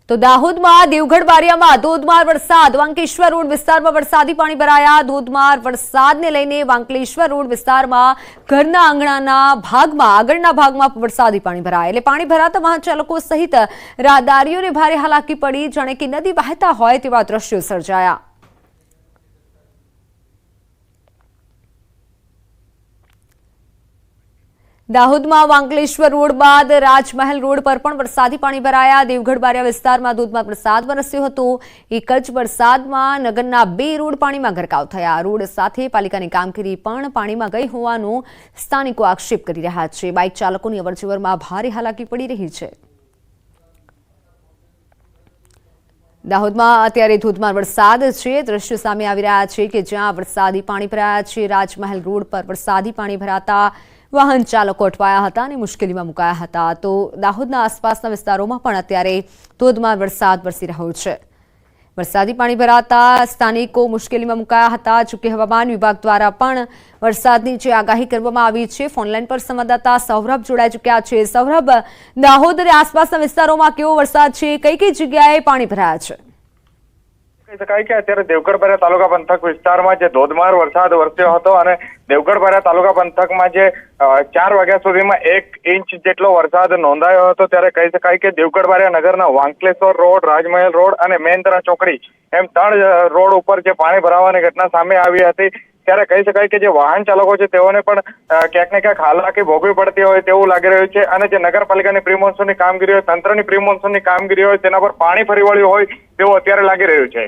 તો દાહોદમાં દેવગઢ બારિયામાં ધોધમાર વરસાદ, વાંકલેશ્વર રોડ વિસ્તારમાં વરસાદી પાણી ભરાયા। ધોધમાર વરસાદને લઈને વાંકલેશ્વર રોડ વિસ્તારમાં ઘરના આંગણાના ભાગમાં આગળના ભાગમાં વરસાદી પાણી ભરાયા। એટલે પાણી ભરાતા વાહન ચાલકો સહિત રાહદારીઓને ભારે હાલાકી પડી, જાણે કે નદી વહેતા હોય તેવા દ્રશ્યો સર્જાયા। દાહોદમાં વાંકલેશ્વર રોડ બાદ રાજમહેલ રોડ પર પણ વરસાદી પાણી ભરાયા। દેવગઢ બારિયા વિસ્તારમાં ધોધમાર વરસાદ વરસ્યો હતો। એક જ વરસાદમાં નગરના 2 રોડ પાણીમાં ગરકાવ થયા। રોડ સાથે પાલિકાની કામગીરી પણ પાણીમાં ગઈ હોવાનો સ્થાનિકો આક્ષેપ કરી રહ્યા છે। બાઇક ચાલકોની અવરજવરમાં ભારે હાલાકી પડી રહી છે। દાહોદમાં અત્યારે ધોધમાર વરસાદ છે। દ્રશ્યો સામે આવી રહ્યા છે કે જ્યાં વરસાદી પાણી ભરાયા છે। રાજમહેલ રોડ પર વરસાદી પાણી ભરાતા વાહન ચાલકો અટવાયા હતા અને મુશ્કેલીમાં મુકાયા હતા। તો દાહોદના આસપાસના વિસ્તારોમાં પણ અત્યારે ધોધમાર વરસાદ વરસી રહ્યો છે। વરસાદી પાણી ભરાતા સ્થાનિકો મુશ્કેલીમાં મુકાયા હતા। જોકે હવામાન વિભાગ દ્વારા પણ વરસાદની જે આગાહી કરવામાં આવી છે। ફોનલાઈન પર સંવાદદાતા સૌરભ જોડાઈ ચૂક્યા છે। સૌરભ, દાહોદ અને આસપાસના વિસ્તારોમાં કેવો વરસાદ છે, કઈ કઈ જગ્યાએ પાણી ભરાયા છે? કહી શકાય કે અત્યારે દેવગઢ બારિયા તાલુકા પંથક વિસ્તારમાં જે ધોધમાર વરસાદ વરસ્યો હતો અને દેવગઢ બારિયા તાલુકા પંથકમાં જે 4 વાગ્યા સુધીમાં 1 ઇંચ જેટલો વરસાદ નોંધાયો હતો। ત્યારે કહી શકાય કે દેવગઢ બારિયા નગરના વાંકલેશ્વર રોડ, રાજમહેલ રોડ અને મેંદરા ચોકડી એમ 3 રોડ ઉપર જે પાણી ભરાવાની ઘટના સામે આવી હતી। ત્યારે કહી શકાય કે જે વાહન ચાલકો છે તેઓને પણ ક્યાંક ને ક્યાંક હાલાકી ભોગવી પડતી હોય તેવું લાગી રહ્યું છે। અને જે નગરપાલિકાની પ્રી મોન્સૂનની કામગીરી હોય, તંત્રની પ્રી મોન્સૂનની કામગીરી હોય, તેના પર પાણી ફરી વળ્યું હોય તેવું અત્યારે લાગી રહ્યું છે।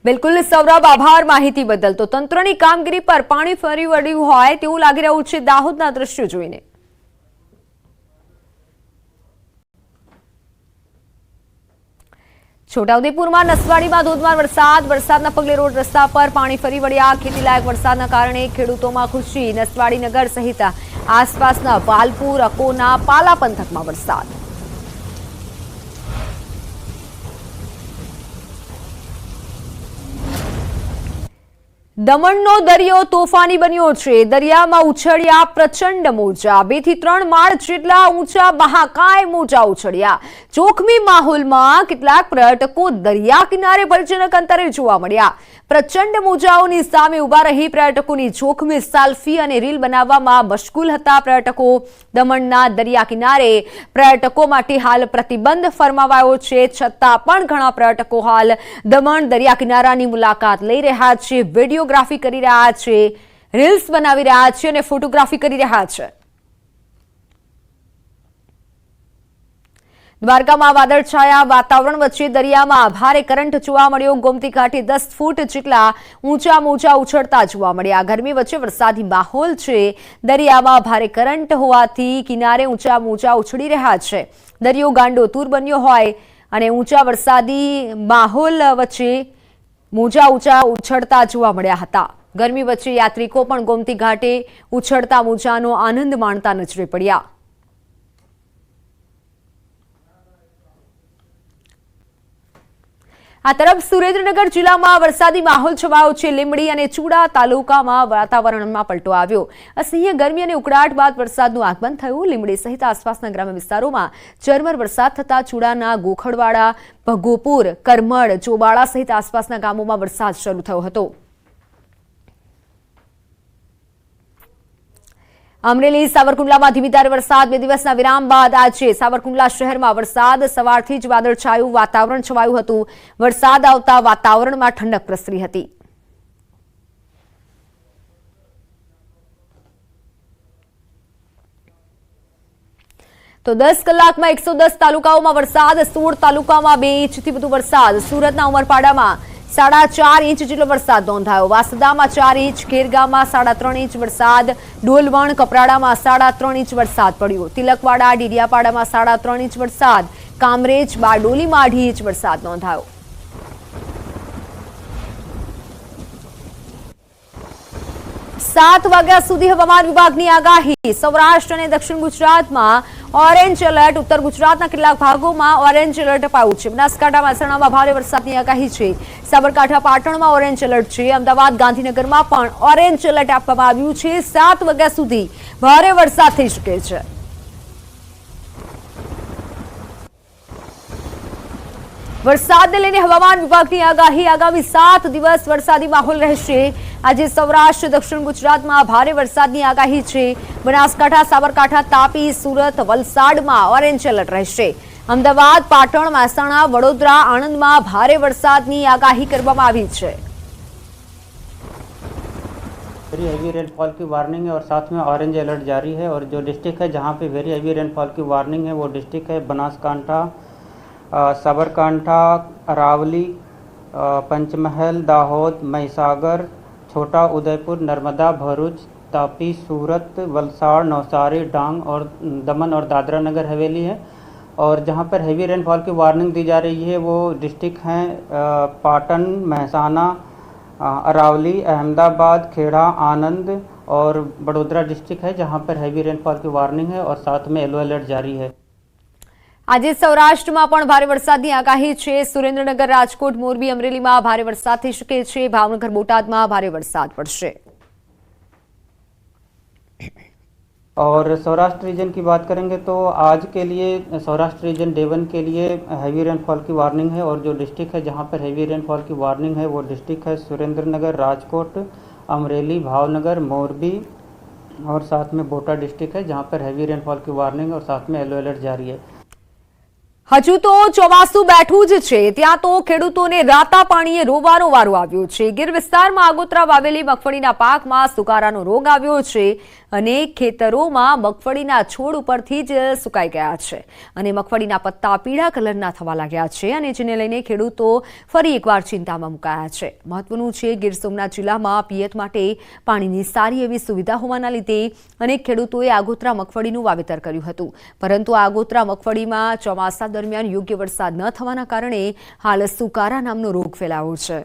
બિલકુલ સૌરભ, આભાર માહિતી બદલ। તો તંત્રની કામગીરી પર પાણી ફરી વળ્યું હોય તેવું લાગી રહ્યું છે દાહોદના દ્રશ્યો જોઈને। છોટાઉદેપુરમાં નસવાડીમાં ધોધમાર વરસાદના પગલે રોડ રસ્તા પર પાણી ફરી વળ્યા। ખેતીલાયક વરસાદના કારણે ખેડૂતોમાં ખુશી। નસવાડી નગર સહિત આસપાસના પાલપુર, અકોના, પાલા પંથકમાં વરસાદ। દમણનો દરિયો તોફાની બન્યો છે। દરિયામાં ઉછળ્યા પ્રચંડ મોજા। 2 થી 3 માળ જેટલા ઊંચા મહાકાય મોજા ઉછળ્યા। જોખમી માહોલમાં કેટલાક પર્યટકો દરિયા કિનારે ભયજનક અંતરે જોવા મળ્યા। પ્રચંડ મોજાઓની સામે ઉભા રહી પર્યટકોની જોખમી સેલ્ફી અને રીલ બનાવવામાં મશગુલ હતા પર્યટકો। દમણના દરિયા કિનારે પર્યટકો માટે હાલ પ્રતિબંધ ફરમાવાયો છે, છતાં પણ ઘણા પર્યટકો હાલ દમણ દરિયા કિનારાની મુલાકાત લઈ રહ્યા છે, વિડીયોગ્રાફી કરી રહ્યા છે, રીલ્સ બનાવી રહ્યા છે અને ફોટોગ્રાફી કરી રહ્યા છે। દ્વારકામાં વાદળછાયા વાતાવરણ વચ્ચે દરિયામાં ભારે કરંટ જોવા મળ્યો। ગોમતી ઘાટે 10 ફૂટ જેટલા ઊંચા મોજા ઉછળતા જોવા મળ્યા। ગરમી વચ્ચે વરસાદી માહોલ છે। દરિયામાં ભારે કરંટ હોવાથી કિનારે ઊંચા મોજા ઉછળી રહ્યા છે। દરિયો ગાંડો તૂર બન્યો હોય અને ઊંચા વરસાદી માહોલ વચ્ચે મોજા ઊંચા ઉછળતા જોવા મળ્યા હતા। ગરમી વચ્ચે યાત્રિકો પણ ગોમતી ઘાટે ઉછળતા મોજાનો આનંદ માણતા નજરે પડ્યા। આ તરફ સુરેન્દ્રનગર જિલ્લામાં વરસાદી માહોલ છવાયો છે। લીંબડી અને ચૂડા તાલુકામાં વાતાવરણમાં પલટો આવ્યો। અસહ્ય ગરમી અને ઉકળાટ બાદ વરસાદનું આગમન થયું। લીંબડી સહિત આસપાસના ગ્રામ્ય વિસ્તારોમાં ઝરમર વરસાદ થતા ચૂડાના ગોખડવાડા, ભગોપુર, કરમળ, ચોબાળા સહિત આસપાસના ગામોમાં વરસાદ શરૂ થયો હતો। અમરેલી સાવરકુંડલામાં ધીમી ધારે વરસાદ। 2 દિવસના વિરામ બાદ આજે સાવરકુંડલા શહેરમાં વરસાદ। સવારથી જ વાદળછાયું વાતાવરણ છવાયું હતું। વરસાદ આવતા વાતાવરણમાં ઠંડક પ્રસરી હતી। તો 10 કલાકમાં 110 તાલુકાઓમાં વરસાદ। 16 તાલુકામાં 2 ઇંચથી વધુ વરસાદ। સુરતના ઉમરપાડામાં 4.5 ઇંચ જેટલો વરસાદ નોંધાયો। વાસદામાં 4 ઇંચ, ખેરગામમાં 3.5 ઇંચ વરસાદ। ડોલવણ, કપરાડામાં 3.5 ઇંચ વરસાદ પડ્યો। તિલકવાડા, ડીડિયાપાડામાં 3.5 ઇંચ વરસાદ। કામરેજ, બારડોલીમાં 2.5 ઇંચ વરસાદ નોંધાયો। 7 વાગ્યા સુધી હવામાન વિભાગની આગાહી। સૌરાષ્ટ્ર અને દક્ષિણ ગુજરાતમાં ઓરેન્જ એલર્ટ। ઉત્તર ગુજરાતના કેટલાક ભાગોમાં ઓરેન્જ એલર્ટ અપાયું છે। બનાસકાંઠા, મહેસાણામાં ભારે વરસાદની આગાહી છે। સાબરકાંઠા, પાટણમાં ઓરેન્જ એલર્ટ છે। અમદાવાદ, ગાંધીનગરમાં પણ ઓરેન્જ એલર્ટ આપવામાં આવ્યું છે। 7 વાગ્યા સુધી ભારે વરસાદ થઈ શકે છે। વરસાદને લઈને હવામાન વિભાગની આગાહી આગામી 7 દિવસ વરસાદી માહોલ રહેશે। આજે સૌરાષ્ટ્ર દક્ષિણ ગુજરાતમાં ભારે વરસાદની આગાહી છે। બનાસકાંઠા, સાબરકાંઠા, તાપી, સુરત, વલસાડમાં ઓરેન્જ એલર્ટ રહેશે। અમદાવાદ, પાટણ, મહેસાણા, વડોદરા, આણંદમાં ભારે વરસાદની આગાહી કરવામાં આવી છે। वेरी हैवी रेनफॉल की वार्निंग है और साथ में ऑरेंज अलर्ट जारी है। और जो डिस्ट्रिक्ट है जहाँ पे वेरी हैवी रेनफॉल की वार्निंग है वो डिस्ट्रिक्ट है बनासकांठा, साबरकांठा, अरावली, पंचमहल, दाहोद, महिसागर, छोटा उदयपुर, नर्मदा, भरूच, तापी, सूरत, वलसाड़, नवसारी, डांग और दमन और दादरा नगर हवेली है। और जहाँ पर हैवी रेनफॉल की वार्निंग दी जा रही है वो डिस्ट्रिक्ट हैं पाटन, महसाना, अरावली, अहमदाबाद, खेड़ा, आनंद और बड़ोदरा डिस्ट्रिक्ट है जहां पर हैवी रेनफॉल की वार्निंग है और साथ में येलो अलर्ट जारी है। આજે સૌરાષ્ટ્રમાં પણ ભારે વરસાદની આગાહી છે। સુરેન્દ્રનગર, રાજકોટ, મોરબી, અમરેલીમાં ભારે વરસાદ થઈ શકે છે। ભાવનગર, બોટાદમાં ભારે વરસાદ પડશે। और सौराष्ट्र रीजन की बात करेंगे तो आज के लिए सौराष्ट्र रीजन डे 1 के लिए हैवी रेनफॉल की वार्निंग है। और जो डिस्ट्रिक्ट है जहां पर हैवी रेनफॉल की वार्निंग है वो डिस्ट्रिक्ट है सुरेंद्रनगर, राजकोट, अमरेली, भावनगर, मोरबी और साथ में बोटा डिस्ट्रिक्ट है जहां पर हैवी रेनफॉल की वार्निंग और साथ में येलो अलर्ट जारी है। હજુ તો ચોમાસું બેઠું જ છે, ત્યાં તો ખેડૂતોને રાતા પાણીએ રોવાનો વારો આવ્યો છે। ગીર વિસ્તારમાં આગોતરા વાવેલી મગફળીના પાકમાં સુકારાનો રોગ આવ્યો છે અને ખેતરોમાં મગફળીના છોડ ઉપરથી જ સુકાઈ ગયા છે અને મગફળીના પત્તા પીળા કલરના થવા લાગ્યા છે અને જેને લઈને ખેડૂતો ફરી એકવાર ચિંતામાં મુકાયા છે। મહત્વનું છે, ગીર સોમનાથ જિલ્લામાં પિયત માટે પાણીની સારી એવી સુવિધા હોવાના લીધે અનેક ખેડૂતોએ આગોતરા મગફળીનું વાવેતર કર્યું હતું, પરંતુ આગોતરા મગફળીમાં ચોમાસા દરમિયાન યોગ્ય વરસાદ ન થવાના કારણે હાલ સુકારા નામનો રોગ ફેલાયો છે।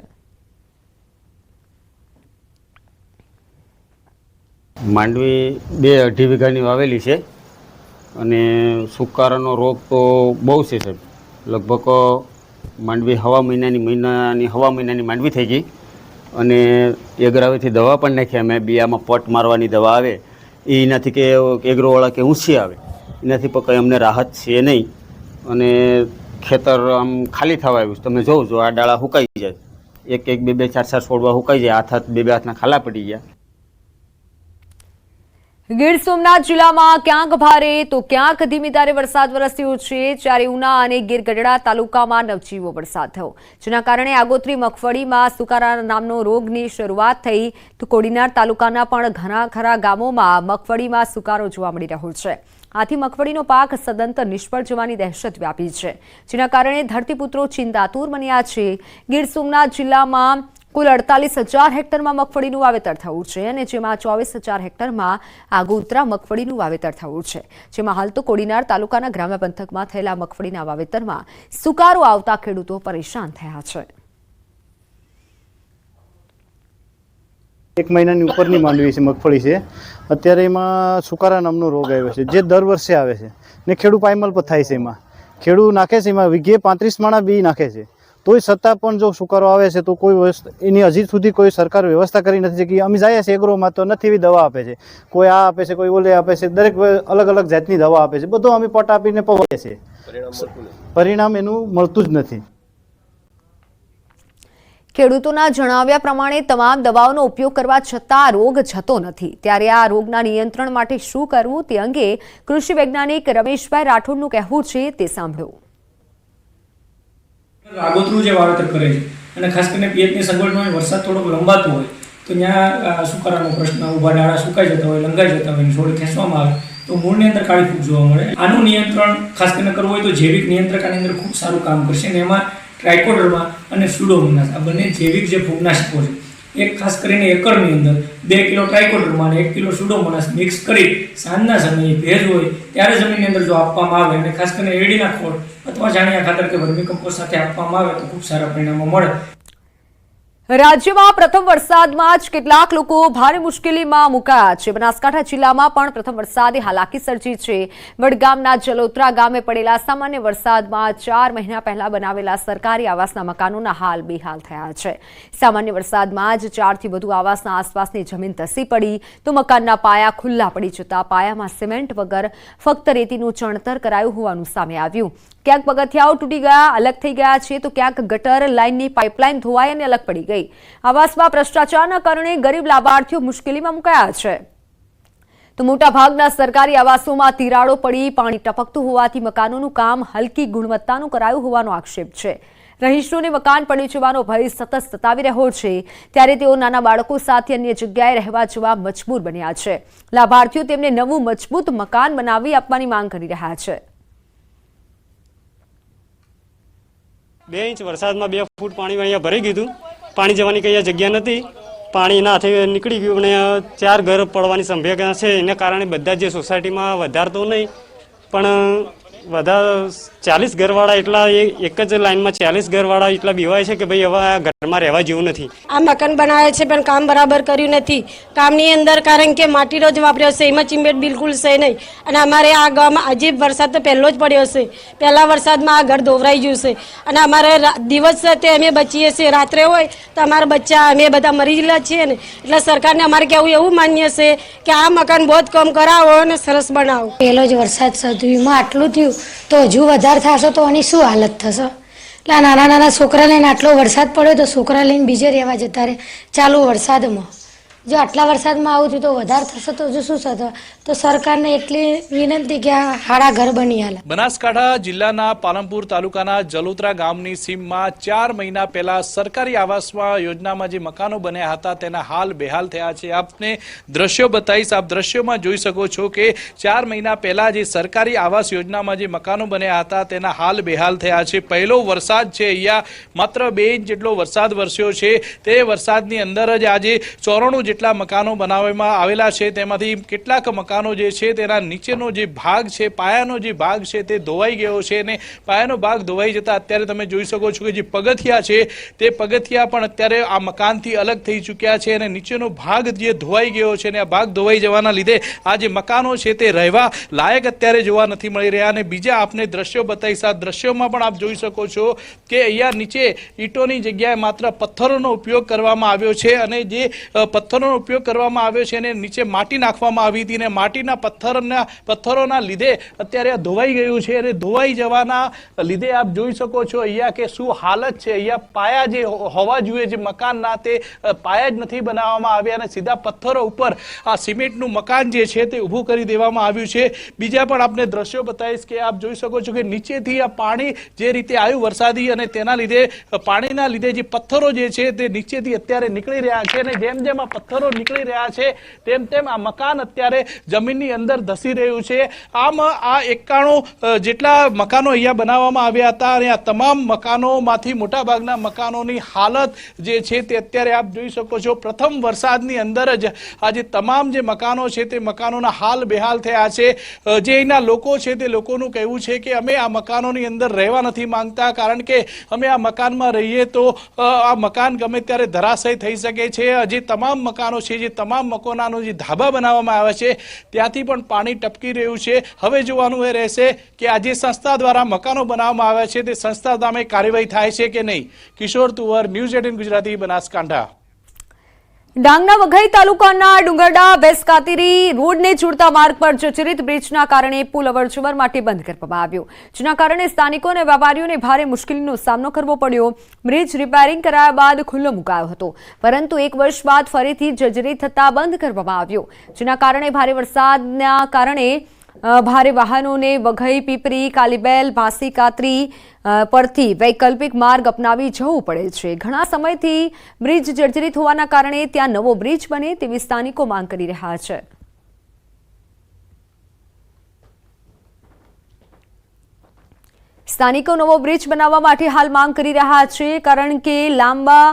માંડવી 2-2.5 વીઘાની વાવેલી છે અને સુકારાનો રોગ તો બહુ છે સાહેબ। લગભગ માંડવી હવા મહિનાની માંડવી થઈ ગઈ અને એગ્રાવેથી દવા પણ નાખી અમે। બિયામાં પટ મારવાની દવા આવે એનાથી કે એગ્રોવાળા કે ઊંચી આવે એનાથી પણ કંઈ અમને રાહત છે નહીં અને ખેતર આમ ખાલી થવા આવ્યું છે। તમે જોવો છો આ ડાળા સુકાઈ જાય, 1-1, 2-2, 4-4 છોડવા સુકાઈ જાય, હાથ 2-2 હાથના ખાલા પડી ગયા। ગીર સોમનાથ જિલ્લામાં ક્યાંક ભારે તો ક્યાંક ધીમી ધારે વરસાદ વરસ્યો છે। જ્યારે ઉના અને ગીર ગઢડા તાલુકામાં નવજીવો વરસાદ થયો, જેના કારણે આગોતરી મગફળીમાં સુકારા નામનો રોગની શરૂઆત થઈ તો કોડીનાર તાલુકાના પણ ઘણા ખરા ગામોમાં મગફળીમાં સુકારો જોવા મળી રહ્યો છે। આથી મગફળીનો પાક સદંતર નિષ્ફળ જવાની દહેશત વ્યાપી છે, જેના કારણે ધરતીપુત્રો ચિંતાતુર બન્યા છે। ગીર સોમનાથ જિલ્લામાં કુલ 48,000 હેક્ટરમાં મગફળીનું વાવેતર થયું છે અને જેમાં 24,000 હેક્ટરમાં આગોતરા મગફળીનું વાવેતર થયું છે, જેમાં હાલ તો કોડીનાર તાલુકાના ગ્રામ્ય પંથકમાં થયેલા મગફળીના વાવેતરમાં સુકારો આવતા ખેડૂતો પરેશાન થયા છે। 1 મહિનાની ઉપરની માંડવી છે, મગફળી છે। અત્યારે એમાં સુકારા નામનો રોગ આવ્યો છે જે દર વર્ષે આવે છે ને ખેડૂત પાયમાલ પર થાય છે। એમાં ખેડૂત નાખે છે, એમાં વીઘે 35 માણા બી નાખે છે, તોય છતાં પણ જો સુકારો આવે છે તો કોઈ એની હજી સુધી કોઈ સરકાર વ્યવસ્થા કરી નથી કે અમે જાય છે એગ્રોમાં તો નથી એવી દવા આપે છે, કોઈ આ આપે છે, કોઈ ઓલે આપે છે, દરેક અલગ અલગ જાતની દવા આપે છે, બધું અમે પટ આપીને પવાઈએ છીએ, પરિણામ એનું મળતું જ નથી। ખેડૂતોના જણાવ્યા પ્રમાણે તમામ દવાઓનો ઉપયોગ કરવા છતાં રોગ જતો નથી, ત્યારે આ રોગના નિયંત્રણ માટે શું કરવું તે અંગે કૃષિ વૈજ્ઞાનિક રમેશભાઈ રાઠોડનું કહેવું છે, તે સાંભળો। આગોતરું જે વાવેતર કરે છે અને ખાસ કરીને પિયતની સગવડનો હોય, વરસાદ થોડોક લંબાતો હોય તો ત્યાં સુકારાનો પ્રશ્ન, ઊભા ડાળા સુકાઈ જતા હોય, લંગાઈ જતા હોય, છોડ ખેંચવામાં આવે તો મૂળની અંદર કાળી ફૂગ જોવા મળે। આનું નિયંત્રણ ખાસ કરીને કરવું હોય તો જૈવિક નિયંત્રક આની અંદર ખૂબ સારું કામ કરશે અને એમાં ટ્રાઇકોડર્મા અને સ્યુડોમોનાસ આ બંને જૈવિક જે ફૂગનાશકો છે, એક ખાસ કરીને એકરની અંદર 2 કિલો ટ્રાઇકોડર્મા અને 1 કિલો સ્યુડોમોનાસ મિક્સ કરી સાંજના સમયે ભેજ હોય ત્યારે જમીનની અંદર જો આપવામાં આવે અને ખાસ કરીને એડીના ખોળ અથવા છાણિયા ખાતર કે વર્મી કમ્પોસ્ટ સાથે આપવામાં આવે તો ખૂબ સારા પરિણામો મળે। રાજ્યમાં પ્રથમ વરસાદમાં જ કેટલાક લોકો ભારે મુશ્કેલીમાં મુકાયા છે। બનાસકાંઠા જિલ્લામાં પણ પ્રથમ વરસાદે હાલાકી સર્જી છે। વડગામના જલોત્રા ગામે પડેલા સામાન્ય વરસાદમાં 4 મહિના પહેલા બનાવેલા સરકારી આવાસના મકાનોના હાલ બેહાલ થયા છે। સામાન્ય વરસાદમાં જ 4 થી વધુ આવાસના આસપાસની જમીન ધસી પડી તો મકાનના પાયા ખુલ્લા પડી જતા પાયામાં સિમેન્ટ વગર ફક્ત રેતીનું ચણતર કરાયું હોવાનું સામે આવ્યું। ક્યાંક પગથિયાઓ તૂટી ગયા, અલગ થઈ ગયા છે, તો ક્યાંક ગટર લાઇનની પાઇપલાઇન ધોવાઈ અને અલગ પડી ગઈ. આવાસમાં ભ્રષ્ટાચારના કારણે ગરીબ લાભાર્થીઓ મુશ્કેલીમાં મુકાયા છે. તો મોટાભાગના સરકારી આવાસોમાં તિરાડો પડી પાણી ટપકતું હોવાથી મકાનોનું કામ હલકી ગુણવત્તાનું કરાયું હોવાનો આક્ષેપ છે. રહીશોને મકાન પડી જવાનો ભય સતત સતાવી રહ્યો છે, ત્યારે તેઓ નાના બાળકો સાથે અન્ય જગ્યાએ રહેવા જવા મજબૂર બન્યા છે. લાભાર્થીઓ તેમને નવું મજબૂત મકાન બનાવી આપવાની માંગ કરી રહ્યા છે. 2 ઇંચ વરસાદમાં 2 ફૂટ પાણી અહીંયા ભરાઈ ગયું. પાણી જવાની કઈ જગ્યા નથી. પાણી એના હાથે નીકળી ગયું અને 4 ઘર પડવાની સંભાવના છે. એના કારણે બધા જે સોસાયટીમાં વધારે તો નહીં પણ વધારે 40 ઘરવાળા એટલા એક જ લાઈનમાં 40 ઘરવાળા એટલા બીવાય છે કે ભાઈ હવે આ ઘરમાં રહેવા જેવું નથી. આ મકાન બનાવે છે પણ કામ બરાબર કર્યું નથી. કામની અંદર કારણ કે માટીનો જ વાપર્યો છે, એમાં સિમેન્ટ બિલકુલ છે નહીં. અને અમારે આ ગામમાં આજે વરસાદ તો પહેલો જ પડ્યો છે. પહેલા વરસાદમાં આ ઘર ધોવરાઈ ગયું છે અને અમારે દિવસ છે તે અમે બચીએ છીએ, રાત્રે હોય તો અમારા બચ્ચા અમે બધા મરી ગયેલા છીએ ને. એટલે સરકારને અમારે કહેવું એવું માન્ય છે કે આ મકાન બહુ જ કમ કરાવો અને સરસ બનાવો. પહેલો જ વરસાદ સદવીમાં આટલું થયું તો હજુ વધારે થશે તો આની શું હાલત થશે. એટલે નાના નાના છોકરા લઈને આટલો વરસાદ પડ્યો તો છોકરા લઈને બીજે રહેવા જતા રહે ચાલુ વરસાદમાં. જો આટલા વરસાદમાં આવું થયું તો વધારે થશે તો હજુ શું થશે. તો સરકારને એટલી વિનંતી કે આ હાડા ઘર બની હાલે. બનાસકાંઠા જિલ્લાના પાલનપુર તાલુકાના જલોત્રા ગામની સીમમાં 4 મહિના પહેલા સરકારી આવાસમાં યોજનામાં જે મકાનો બન્યા હતા તેના હાલ બેહાલ થયા છે. આપને દ્રશ્યો બતાવીશ. આપ દ્રશ્યોમાં જોઈ શકો છો કે 4 મહિના પહેલા જે સરકારી આવાસ યોજનામાં જે મકાનો બન્યા હતા તેના હાલ બેહાલ થયા છે. પહેલો વરસાદ છે અહીંયા માત્ર 2 ઇંચ જેટલો વરસાદ વરસ્યો છે. તે વરસાદની અંદર જ આજે 94 જેટલા મકાનો બનાવવામાં આવેલા છે. તેમાંથી કેટલાક મકાનો જે છે તેના નીચેનો જે ભાગ છે, પાયાનો જે ભાગ છે તે ધોવાઈ ગયો છે અને પાયાનો ભાગ ધોવાઈ જતા અત્યારે તમે જોઈ શકો છો કે જે પગથિયા છે તે પગથિયા પણ અત્યારે આ મકાનથી અલગ થઈ ચૂક્યા છે અને નીચેનો ભાગ જે ધોવાઈ ગયો છે અને આ ભાગ ધોવાઈ જવાના લીધે આ જે મકાનો છે તે રહેવા લાયક અત્યારે જોવા નથી મળી રહ્યા. અને બીજા આપને દ્રશ્યો બતાવીશ. આ દ્રશ્યોમાં પણ આપ જોઈ શકો છો કે અહીંયા નીચે ઈંટોની જગ્યાએ માત્ર પથ્થરોનો ઉપયોગ કરવામાં આવ્યો છે અને જે પથ્થરોનો ઉપયોગ કરવામાં આવ્યો છે અને નીચે માટી નાખવામાં આવી હતી અને માટીના પથ્થરોના લીધે અત્યારે આ ધોવાઈ ગયું છે. અને ધોવાઈ જવાના લીધે આપ જોઈ શકો છો અહીંયા કે શું હાલત છે. અહીંયા પાયા જે હોવા જોઈએ જે મકાનના તે પાયા જ નથી બનાવવામાં આવ્યા અને સીધા પથ્થરો ઉપર આ સિમેન્ટનું મકાન જે છે તે ઊભું કરી દેવામાં આવ્યું છે. બીજા પણ આપને દ્રશ્યો બતાવીશ કે આપ જોઈ શકો છો કે નીચેથી આ પાણી જે રીતે આવ્યું વરસાદી અને તેના લીધે પાણીના લીધે જે પથ્થરો જે છે તે નીચેથી અત્યારે નીકળી રહ્યા છે અને જેમ જેમ આ પથ્થરો નીકળી રહ્યા છે તેમ તેમ આ મકાન અત્યારે જમીનની અંદર ધસી રહ્યું છે. આમ આ 91 જેટલા મકાનો અહીંયા બનાવવામાં આવ્યા હતા અને આ તમામ મકાનોમાંથી મોટાભાગના મકાનોની હાલત જે છે તે અત્યારે આપ જોઈ શકો છો. પ્રથમ વરસાદની અંદર જ આજે તમામ જે મકાનો છે તે મકાનોના હાલ બેહાલ થયા છે. જે અહીંના લોકો છે તે લોકોનું કહેવું છે કે અમે આ મકાનોની અંદર રહેવા નથી માંગતા કારણ કે અમે આ મકાનમાં રહીએ તો આ મકાન ગમે ત્યારે ધરાશય થઈ શકે છે. જે તમામ મકાનો છે, જે તમામ મકાનોના જે ધાબા બનાવવામાં આવ્યા છે ત્યાંથી પણ પાણી ટપકી રહ્યું છે. હવે જોવાનું એ રહેશે કે આ જે સંસ્થા દ્વારા મકાનો બનાવવામાં આવ્યા છે તે સંસ્થા સામે કાર્યવાહી થાય છે કે નહીં. કિશોર તુવર, ન્યૂઝ 18 ગુજરાતી, બનાસકાંઠા. ડાંગના વઘઈ તાલુકાના ડુંગરડા બેસકાતરી રોડને જોડતા માર્ગ પર જર્જરિત બ્રિજના કારણે પુલ અવરજવર માટે બંધ કરવામાં આવ્યો, જેના કારણે સ્થાનિકો અને વેપારીઓને ભારે મુશ્કેલીનો સામનો કરવો પડ્યો. બ્રિજ રિપેરિંગ કરાયા બાદ ખુલ્લો મુકાયો હતો, પરંતુ 1 વર્ષ બાદ ફરીથી જર્જરિત થતા બંધ કરવામાં આવ્યો, જેના કારણે ભારે વરસાદના કારણે ભારે વાહનોને વઘઈ, પીપરી, કાલીબેલ, ભાસી કાતરી પરથી વૈકલ્પિક માર્ગ અપનાવી જવું પડે છે. ઘણા સમયથી બ્રિજ જર્જરિત હોવાના કારણે ત્યાં નવો બ્રિજ બને તેવી સ્થાનિકો માંગ કરી રહ્યા છે. સ્થાનિકો નવો બ્રિજ બનાવવા માટે હાલ માંગ કરી રહ્યા છે, કારણ કે લાંબા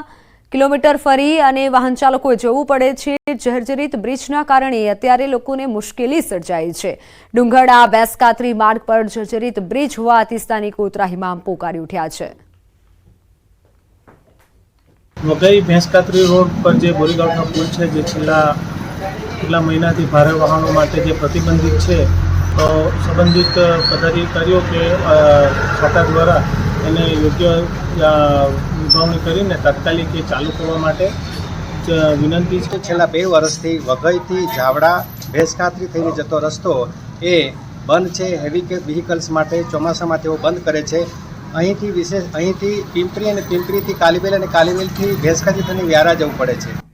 કિલોમીટર ફરી અને વાહન ચાલકોએ જવું પડે છે. જર્જરિત બ્રિજના કારણે અત્યારે લોકોને મુશ્કેલી સર્જાઈ છે. ડુંગરડા બેસકાતરી માર્ગ પર જર્જરિત બ્રિજ હોવાથી સ્થાનિકો ત્રાહિમામ પોકારી ઉઠ્યા છે. વઘઈ બેસકાતરી રોડ પર જે બોરીગાંવનો પુલ છે જે છેલ્લા કેટલા મહિનાથી ભારે વાહનો માટે જે પ્રતિબંધિત છે, તો સંબંધિત પદાધિકારીઓ કે ખાતા દ્વારા એને યોગ્ય નિભાવણી કરીને તાત્કાલિક એ ચાલુ કરવા માટે વિનંતી છે. છેલ્લા 2 વર્ષથી વઘઈથી જાવડા ભેંસકાતરી થઈને જતો રસ્તો એ બંધ છે હેવી વ્હીકલ્સ માટે ચોમાસામાં તેઓ બંધ કરે છે. અહીંથી પિંપરી અને પિંપરીથી કાલીબેલ અને કાલીબેલથી ભેંસકાથી થઈને વ્યારા જવું પડે છે.